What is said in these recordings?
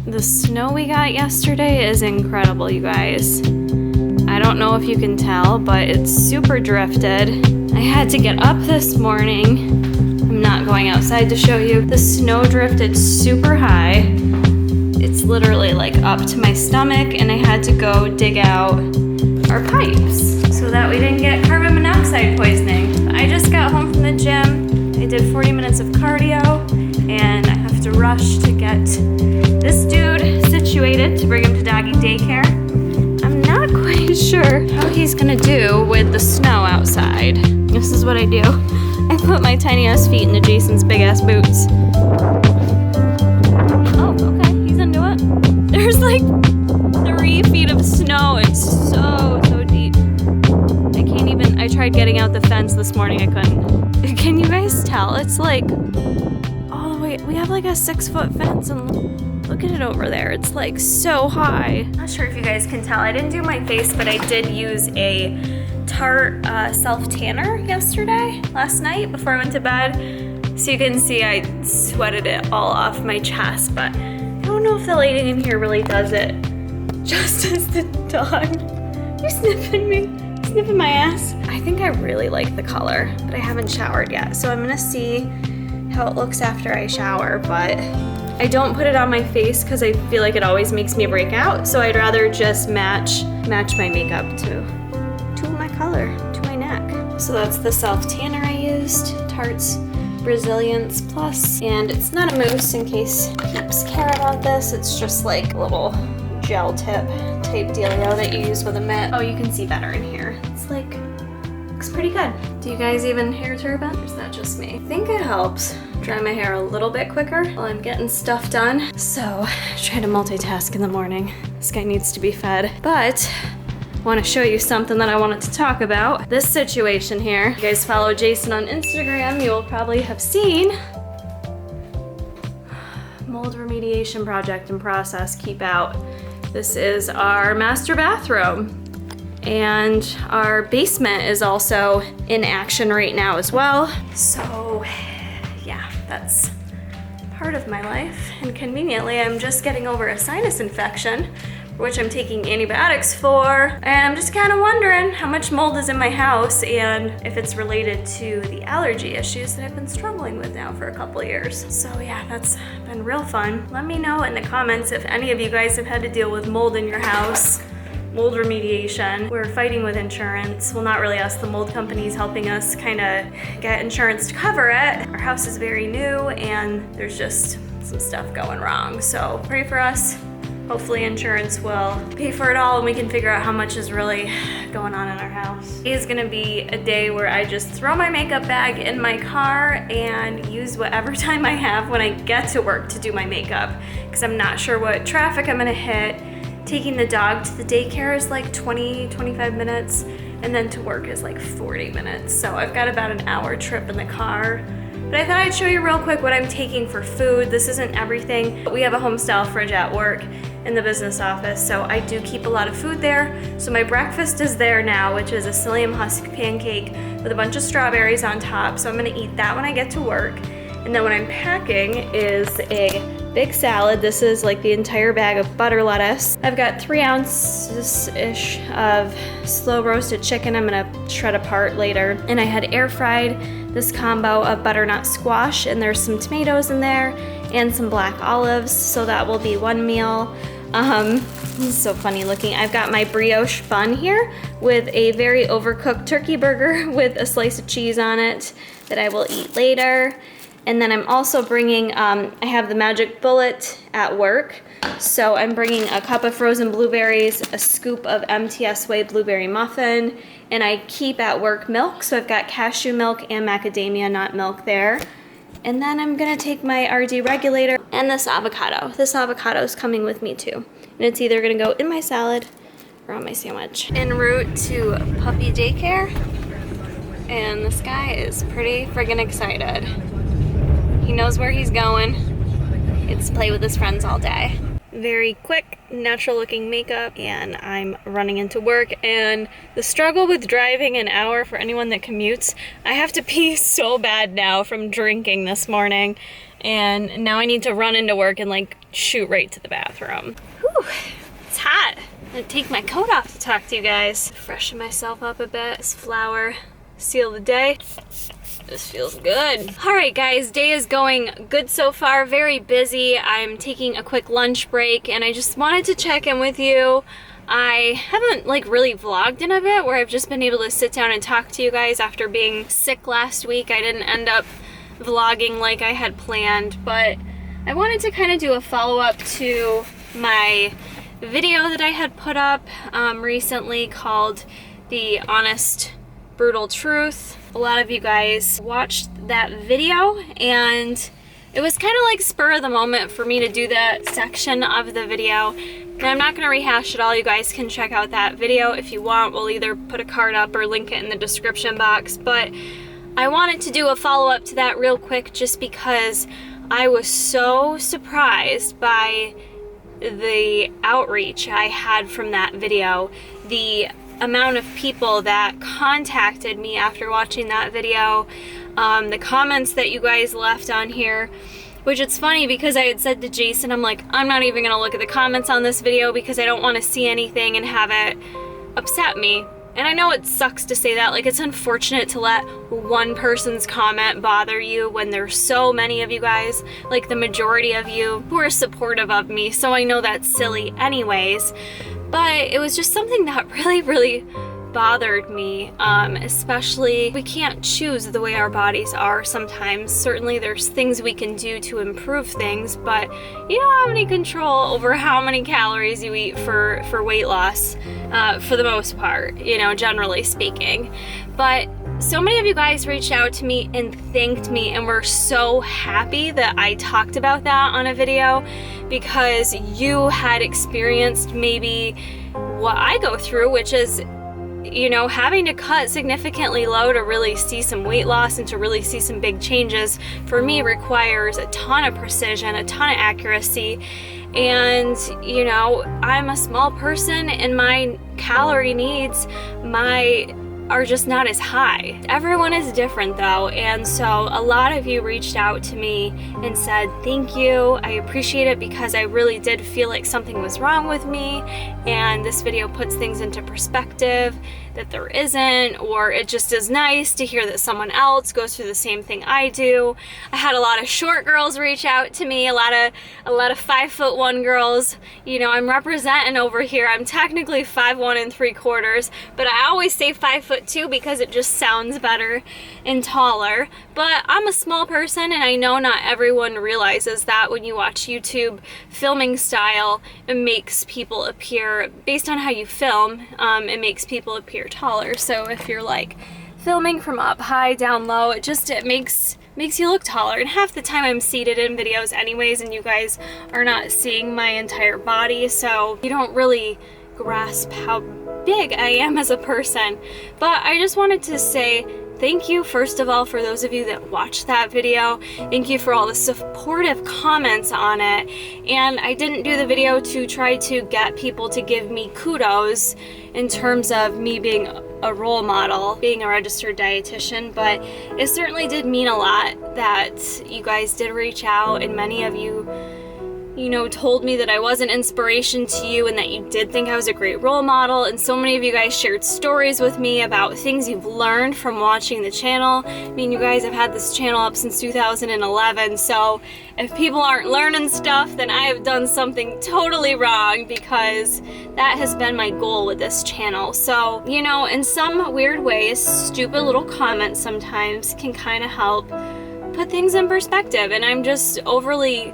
The snow we got yesterday is incredible, you guys. I don't know if you can tell, but it's super drifted. I had to get up this morning. I'm not going outside to show you. The snow drifted super high. It's literally like up to my stomach, and I had to go dig out our pipes so that we didn't get carbon monoxide poisoning. I just got home from the gym. I did 40 minutes of cardio, and I have to rush to get this dude situated to bring him to doggy daycare. I'm not quite sure how he's gonna do with the snow outside. This is what I do. I put my tiny ass feet into Jason's big ass boots. Oh, okay, he's into it. There's like 3 feet of snow. It's so deep. I tried getting out the fence this morning, I couldn't. Can you guys tell? It's like all the way, we have like a 6-foot fence, and look at it over there. It's like so high. Not sure if you guys can tell. I didn't do my face, but I did use a Tarte self-tanner last night before I went to bed. So you can see I sweated it all off my chest, but I don't know if the lighting in here really does it justice. The dog, you're sniffing me. Sniffing my ass. I think I really like the color, but I haven't showered yet, so I'm gonna see how it looks after I shower. But I don't put it on my face because I feel like it always makes me break out, so I'd rather just match my makeup to my color, to my neck. So that's the self-tanner I used, Tarte's Brazilians Plus, and it's not a mousse in case peeps care about this. It's just like a little gel tip type dealio that you use with a mitt. Oh, you can see better in here. It's like, looks pretty good. Do you guys even hair turban? Or is that just me? I think it helps dry my hair a little bit quicker while I'm getting stuff done. So I try to multitask in the morning. This guy needs to be fed. But I want to show you something that I wanted to talk about. This situation here. If you guys follow Jason on Instagram, you will probably have seen mold remediation project in process. Keep out. This is our master bathroom, and our basement is also in action right now as well. So yeah, that's part of my life. And conveniently, I'm just getting over a sinus infection, which I'm taking antibiotics for. And I'm just kind of wondering how much mold is in my house and if it's related to the allergy issues that I've been struggling with now for a couple years. So yeah, that's been real fun. Let me know in the comments if any of you guys have had to deal with mold in your house, mold remediation. We're fighting with insurance. Well, not really us, the mold company's helping us kind of get insurance to cover it. Our house is very new and there's just some stuff going wrong. So pray for us. Hopefully insurance will pay for it all and we can figure out how much is really going on in our house. Today is gonna be a day where I just throw my makeup bag in my car and use whatever time I have when I get to work to do my makeup, because I'm not sure what traffic I'm gonna hit. Taking the dog to the daycare is like 20-25 minutes, and then to work is like 40 minutes. So I've got about an hour trip in the car. But I thought I'd show you real quick what I'm taking for food. This isn't everything, but we have a home style fridge at work in the business office, so I do keep a lot of food there. So my breakfast is there now, which is a psyllium husk pancake with a bunch of strawberries on top. So I'm gonna eat that when I get to work. And then what I'm packing is a big salad. This is like the entire bag of butter lettuce. I've got 3 ounces-ish of slow roasted chicken I'm gonna shred apart later. And I had air fried this combo of butternut squash, and there's some tomatoes in there and some black olives, so that will be one meal. This is so funny looking. I've got my brioche bun here with a very overcooked turkey burger with a slice of cheese on it that I will eat later. And then I'm also bringing, I have the Magic Bullet at work, so I'm bringing a cup of frozen blueberries, a scoop of MTS Way blueberry muffin, and I keep at work milk, so I've got cashew milk and macadamia nut milk there. And then I'm gonna take my RD Regulator and this avocado. This avocado is coming with me too. And it's either gonna go in my salad or on my sandwich. En route to puppy daycare, and this guy is pretty friggin' excited. He knows where he's going. It's play with his friends all day. Very quick, natural looking makeup, and I'm running into work. And the struggle with driving an hour for anyone that commutes, I have to pee so bad now from drinking this morning. And now I need to run into work in like shoot right to the bathroom. Whew, it's hot. I'm gonna take my coat off to talk to you guys. Freshen myself up a bit. This flower seal the day. This feels good. All right, guys, day is going good so far. Very busy. I'm taking a quick lunch break, and I just wanted to check in with you. I haven't really vlogged in a bit, where I've just been able to sit down and talk to you guys after being sick last week. I didn't end up vlogging like I had planned, but I wanted to kind of do a follow-up to my video that I had put up recently called The Honest Brutal Truth. A lot of you guys watched that video, and it was kind of like spur of the moment for me to do that section of the video. And I'm not going to rehash it all. You guys can check out that video if you want. We'll either put a card up or link it in the description box. But I wanted to do a follow-up to that real quick just because I was so surprised by the outreach I had from that video. The amount of people that contacted me after watching that video, the comments that you guys left on here, which it's funny because I had said to Jason, I'm like, I'm not even gonna look at the comments on this video because I don't want to see anything and have it upset me. And I know it sucks to say that, it's unfortunate to let one person's comment bother you when there's so many of you guys, the majority of you, who are supportive of me, so I know that's silly anyways. But it was just something that really, really bothered me, especially we can't choose the way our bodies are sometimes. Certainly there's things we can do to improve things, but you don't have any control over how many calories you eat for weight loss, for the most part, generally speaking. But so many of you guys reached out to me and thanked me and were so happy that I talked about that on a video, because you had experienced maybe what I go through, which is having to cut significantly low to really see some weight loss and to really see some big changes, for me, requires a ton of precision, a ton of accuracy. And, I'm a small person and my calorie needs are just not as high. Everyone is different though, and so a lot of you reached out to me and said thank you. I appreciate it because I really did feel like something was wrong with me, and this video puts things into perspective that there isn't, or it just is nice to hear that someone else goes through the same thing I do. I had a lot of short girls reach out to me, a lot of 5'1" girls. I'm representing over here. I'm technically 5'1" 3/4, but I always say 5'2" because it just sounds better and taller. But I'm a small person, and I know not everyone realizes that when you watch YouTube. Filming style, it makes people appear, based on how you film, it makes people appear taller. So if you're filming from up high down low, it makes you look taller. And half the time I'm seated in videos anyways, and you guys are not seeing my entire body, so you don't really grasp how big I am as a person. But I just wanted to say thank you, first of all, for those of you that watched that video. Thank you for all the supportive comments on it. And I didn't do the video to try to get people to give me kudos in terms of me being a role model, being a registered dietitian, but it certainly did mean a lot that you guys did reach out, and many of you told me that I was an inspiration to you and that you did think I was a great role model. And so many of you guys shared stories with me about things you've learned from watching the channel. I mean, you guys have had this channel up since 2011, so if people aren't learning stuff, then I have done something totally wrong, because that has been my goal with this channel. So, in some weird ways, stupid little comments sometimes can kind of help put things in perspective, and I'm just overly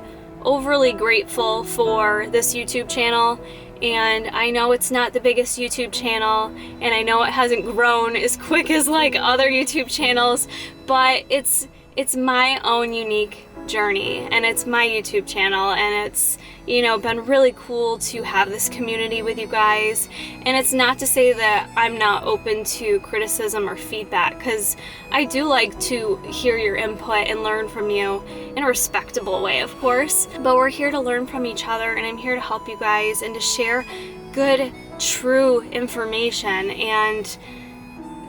grateful for this YouTube channel. And I know it's not the biggest YouTube channel, and I know it hasn't grown as quick as other YouTube channels, but it's my own unique journey, and it's my YouTube channel, and it's been really cool to have this community with you guys. And it's not to say that I'm not open to criticism or feedback, because I do like to hear your input and learn from you in a respectable way, of course. But we're here to learn from each other, and I'm here to help you guys and to share good, true information. And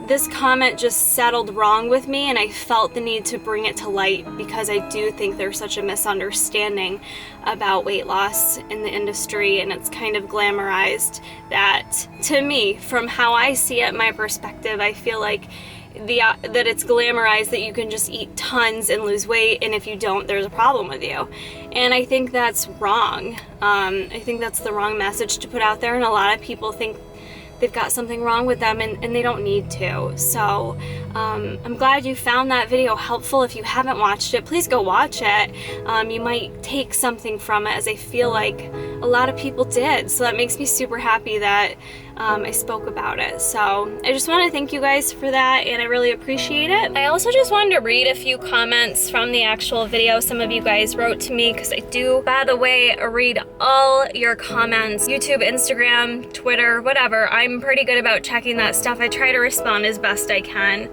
this comment just settled wrong with me, and I felt the need to bring it to light because I do think there's such a misunderstanding about weight loss in the industry, and it's kind of glamorized that, to me, from how I see it, my perspective, I feel like that it's glamorized that you can just eat tons and lose weight, and if you don't, there's a problem with you. And I think that's wrong. I think that's the wrong message to put out there, and a lot of people think they've got something wrong with them, and they don't need to. So I'm glad you found that video helpful. If you haven't watched it, please go watch it. You might take something from it, as I feel like a lot of people did. So that makes me super happy that I spoke about it. So I just want to thank you guys for that, and I really appreciate it. I also just wanted to read a few comments from the actual video some of you guys wrote to me, because I do, by the way, read all your comments. YouTube, Instagram, Twitter, whatever. I'm pretty good about checking that stuff. I try to respond as best I can.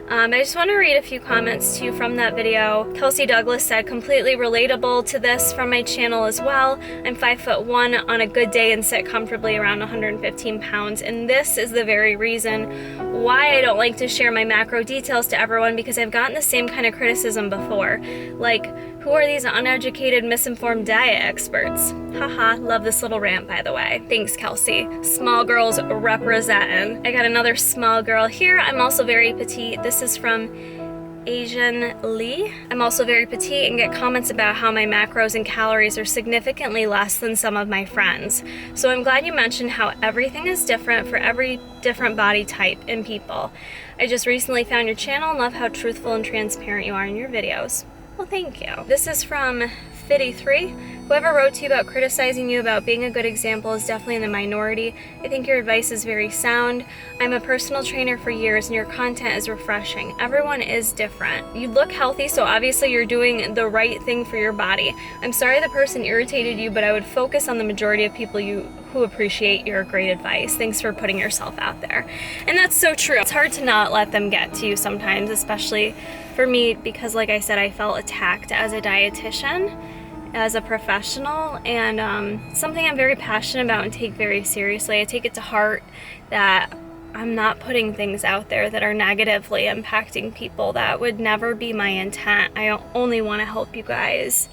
I just want to read a few comments to you from that video. Kelsey Douglas said, completely relatable to this from my channel as well. I'm 5'1" on a good day and sit comfortably around 115 pounds. And this is the very reason why I don't like to share my macro details to everyone, because I've gotten the same kind of criticism before. Like, who are these uneducated, misinformed diet experts? Haha, love this little rant, by the way. Thanks, Kelsey. Small girls representing. I got another small girl here. I'm also very petite. This is from Asian Lee. I'm also very petite and get comments about how my macros and calories are significantly less than some of my friends. So I'm glad you mentioned how everything is different for every different body type and people. I just recently found your channel and love how truthful and transparent you are in your videos. Well, thank you. This is from Fitty3. Whoever wrote to you about criticizing you about being a good example is definitely in the minority. I think your advice is very sound. I'm a personal trainer for years and your content is refreshing. Everyone is different. You look healthy, so obviously you're doing the right thing for your body. I'm sorry the person irritated you, but I would focus on the majority of people who appreciate your great advice. Thanks for putting yourself out there. And that's so true. It's hard to not let them get to you sometimes, especially for me, because like I said, I felt attacked as a dietitian, as a professional, and something I'm very passionate about and take very seriously. I take it to heart that I'm not putting things out there that are negatively impacting people. That would never be my intent. I only want to help you guys.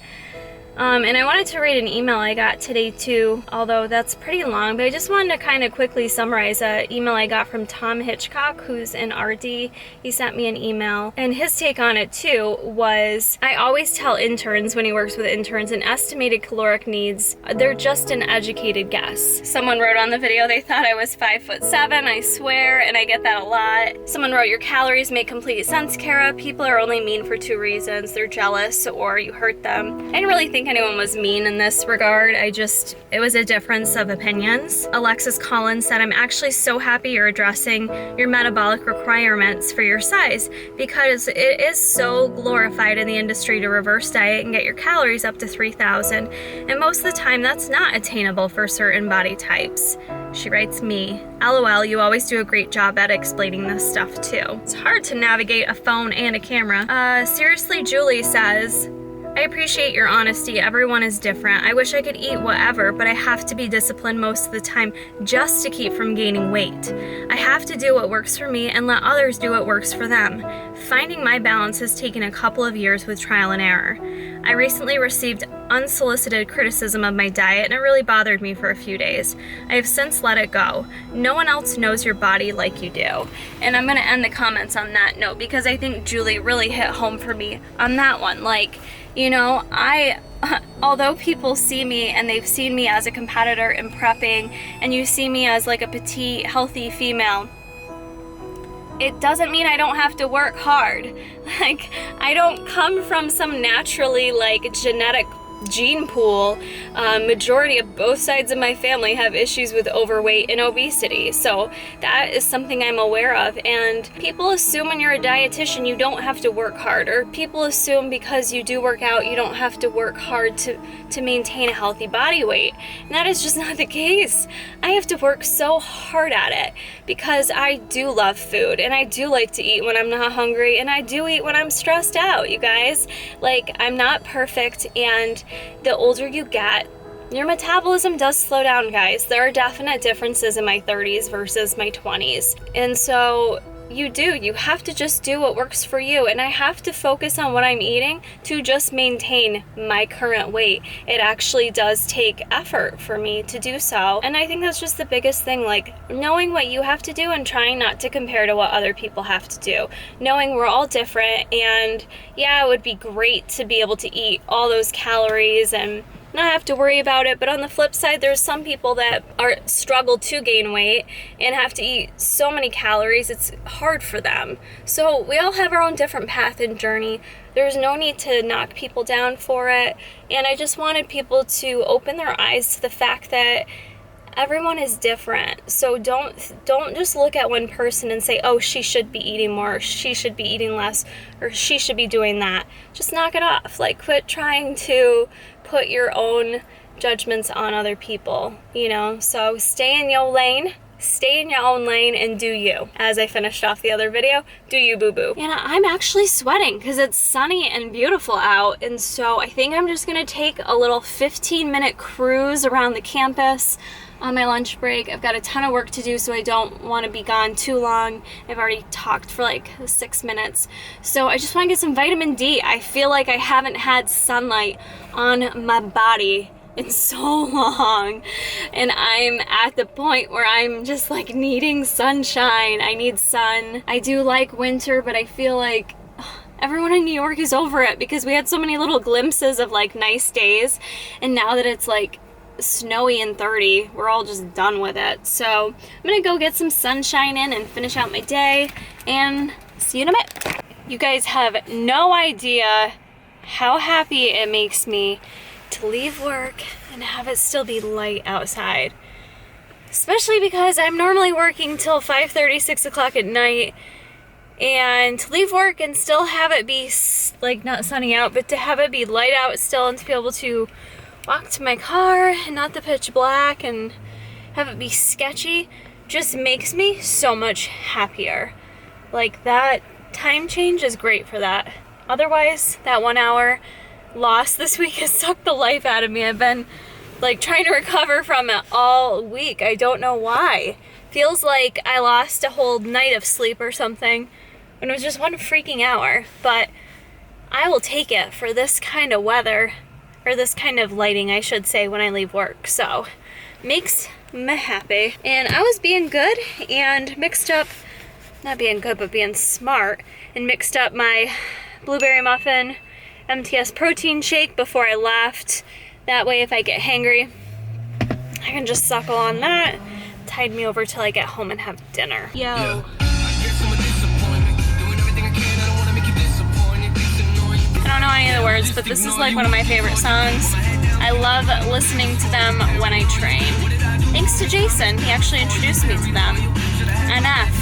And I wanted to read an email I got today too, although that's pretty long, but I just wanted to kind of quickly summarize an email I got from Tom Hitchcock, who's an RD. He sent me an email, and his take on it too was, I always tell interns when he works with interns, an estimated caloric needs, they're just an educated guess. Someone wrote on the video they thought I was 5'7", I swear, and I get that a lot. Someone wrote, your calories make complete sense, Kara. People are only mean for two reasons. They're jealous or you hurt them. I didn't really think anyone was mean in this regard. It was a difference of opinions. Alexis Collins said, I'm actually so happy you're addressing your metabolic requirements for your size, because it is so glorified in the industry to reverse diet and get your calories up to 3,000. And most of the time that's not attainable for certain body types. She writes me, LOL, you always do a great job at explaining this stuff too. It's hard to navigate a phone and a camera. Seriously, Julie says, I appreciate your honesty. Everyone is different. I wish I could eat whatever, but I have to be disciplined most of the time just to keep from gaining weight. I have to do what works for me and let others do what works for them. Finding my balance has taken a couple of years with trial and error. I recently received unsolicited criticism of my diet, and it really bothered me for a few days. I have since let it go. No one else knows your body like you do. And I'm going to end the comments on that note, because I think Julie really hit home for me on that one. Like, you know, although people see me and they've seen me as a competitor in prepping, and you see me as like a petite, healthy female, it doesn't mean I don't have to work hard. Like, I don't come from some naturally like genetic gene pool. Majority of both sides of my family have issues with overweight and obesity, so that is something I'm aware of. And people assume when you're a dietitian you don't have to work hard, or people assume because you do work out you don't have to work hard to maintain a healthy body weight, and that is just not the case. I have to work so hard at it because I do love food, and I do like to eat when I'm not hungry, and I do eat when I'm stressed out, you guys. Like, I'm not perfect, and the older you get, your metabolism does slow down, guys. There are definite differences in my 30s versus my 20s. And so, you do. You have to just do what works for you. And I have to focus on what I'm eating to just maintain my current weight. It actually does take effort for me to do so. And I think that's just the biggest thing, like knowing what you have to do and trying not to compare to what other people have to do. Knowing we're all different, and yeah, it would be great to be able to eat all those calories and not have to worry about it, but on the flip side, there's some people that struggle to gain weight and have to eat so many calories, it's hard for them. So we all have our own different path and journey. There's no need to knock people down for it, and I just wanted people to open their eyes to the fact that everyone is different. So don't just look at one person and say, oh, she should be eating more, or she should be eating less, or she should be doing that. Just knock it off. Like, quit trying to put your own judgments on other people, you know? So stay in your lane, stay in your own lane, and do you. As I finished off the other video, do you, boo-boo. And I'm actually sweating because it's sunny and beautiful out, and so I think I'm just gonna take a little 15-minute cruise around the campus on my lunch break. I've got a ton of work to do, so I don't want to be gone too long. I've already talked for like 6 minutes. So I just want to get some vitamin D. I feel like I haven't had sunlight on my body in so long, and I'm at the point where I'm just like needing sunshine. I need sun. I do like winter, but I feel like everyone in New York is over it because we had so many little glimpses of like nice days, and now that it's like snowy and 30, we're all just done with it. So I'm gonna go get some sunshine in and finish out my day, and see you in a bit. You guys have no idea how happy it makes me to leave work and have it still be light outside, especially because I'm normally working till 5:30, 6 o'clock at night, and to leave work and still have it be like not sunny out, but to have it be light out still, and to be able to walk to my car and not the pitch black and have it be sketchy, just makes me so much happier. Like, that time change is great for that. Otherwise, that 1 hour loss this week has sucked the life out of me. I've been like trying to recover from it all week. I don't know why. Feels like I lost a whole night of sleep or something when it was just 1 freaking hour. But I will take it for this kind of weather, or this kind of lighting, I should say, when I leave work. So, makes me happy. And I was being good and mixed up, not being good, but being smart, and mixed up my blueberry muffin MTS protein shake before I left. That way, if I get hangry, I can just suckle on that. Tide me over till I get home and have dinner. Yo. Yeah. I don't know any of the words, but this is like one of my favorite songs. I love listening to them when I train. Thanks to Jason, he actually introduced me to them. NF,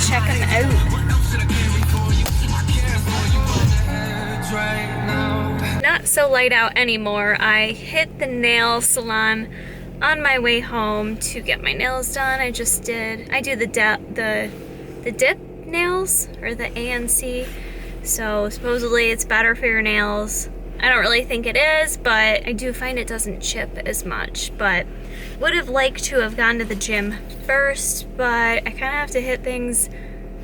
check them out. Not so light out anymore. I hit the nail salon on my way home to get my nails done. I do the dip nails, or the ANC. So supposedly it's better for your nails. I don't really think it is, but I do find it doesn't chip as much. But would have liked to have gone to the gym first, but I kind of have to hit things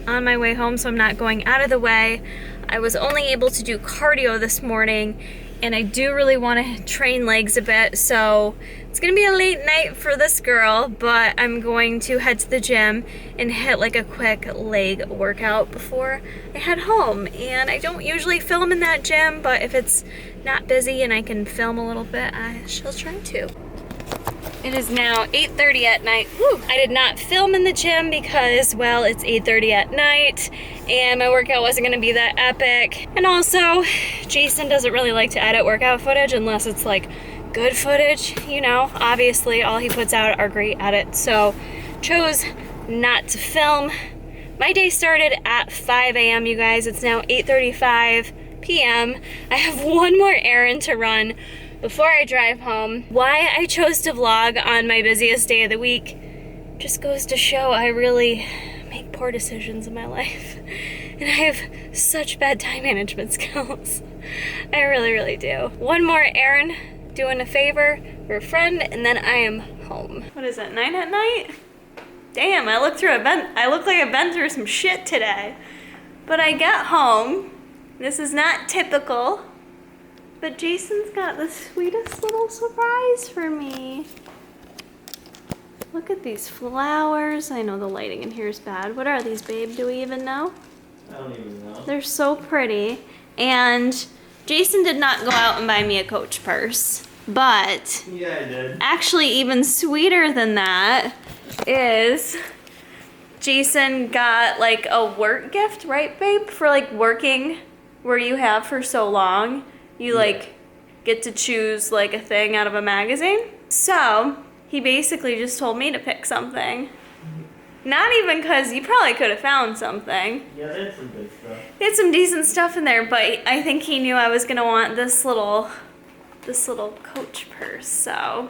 on my way home, so I'm not going out of the way. I was only able to do cardio this morning, and I do really want to train legs a bit, so it's gonna be a late night for this girl, but I'm going to head to the gym and hit like a quick leg workout before I head home. And I don't usually film in that gym, but if it's not busy and I can film a little bit, I shall try to. It is now 8:30 at night. Woo! I did not film in the gym because, well, it's 8:30 at night and my workout wasn't gonna be that epic. And also, Jason doesn't really like to edit workout footage unless it's like good footage, you know. Obviously, all he puts out are great edits, so chose not to film. My day started at 5 a.m., you guys. It's now 8:35 p.m. I have one more errand to run before I drive home. Why I chose to vlog on my busiest day of the week just goes to show I really make poor decisions in my life. And I have such bad time management skills. I really, really do. One more errand, doing a favor for a friend, and then I am home. What is it, 9 at night? damn, I look like I've been through some shit today. But I get home. This is not typical. But Jason's got the sweetest little surprise for me. Look at these flowers. I know the lighting in here is bad. What are these, babe? Do we even know? I don't even know. They're so pretty. And Jason did not go out and buy me a Coach purse. But yeah, I did. Actually, even sweeter than that is Jason got like a work gift, right, babe? For like working where you have for so long. You like get to choose like a thing out of a magazine. So he basically just told me to pick something. Not even because you probably could have found something. Yeah, they had some good stuff. They had some decent stuff in there, but I think he knew I was gonna want this little Coach purse. So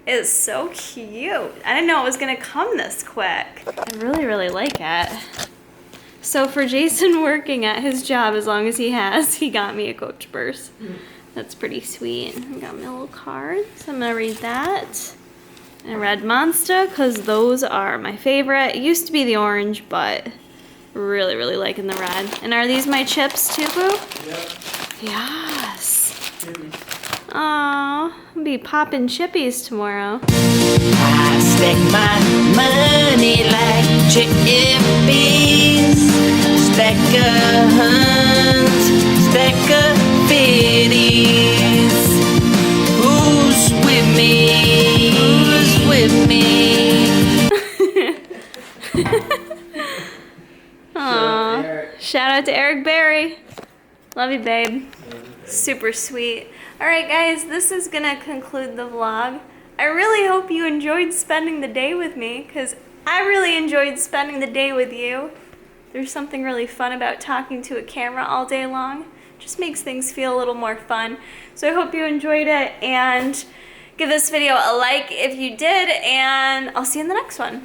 it's so cute. I didn't know it was gonna come this quick. I really, really like it. So for Jason working at his job as long as he has, he got me a Coach purse. That's pretty sweet. I got me a little card, so I'm gonna read that. And red Monster, because those are my favorite. It used to be the orange, but really, really liking the red. And are these my chips too, Boo? Yep. Yes. Aww, I'll be popping chippies tomorrow. I stack my money like chippies. Stack a hunt, stack a fitties. Who's with me? Who's with me? Aww. Shout out to Eric Berry. Love you, babe. Super sweet. Alright guys, this is gonna conclude the vlog. I really hope you enjoyed spending the day with me, because I really enjoyed spending the day with you. There's something really fun about talking to a camera all day long. Just makes things feel a little more fun. So I hope you enjoyed it, and give this video a like if you did, and I'll see you in the next one.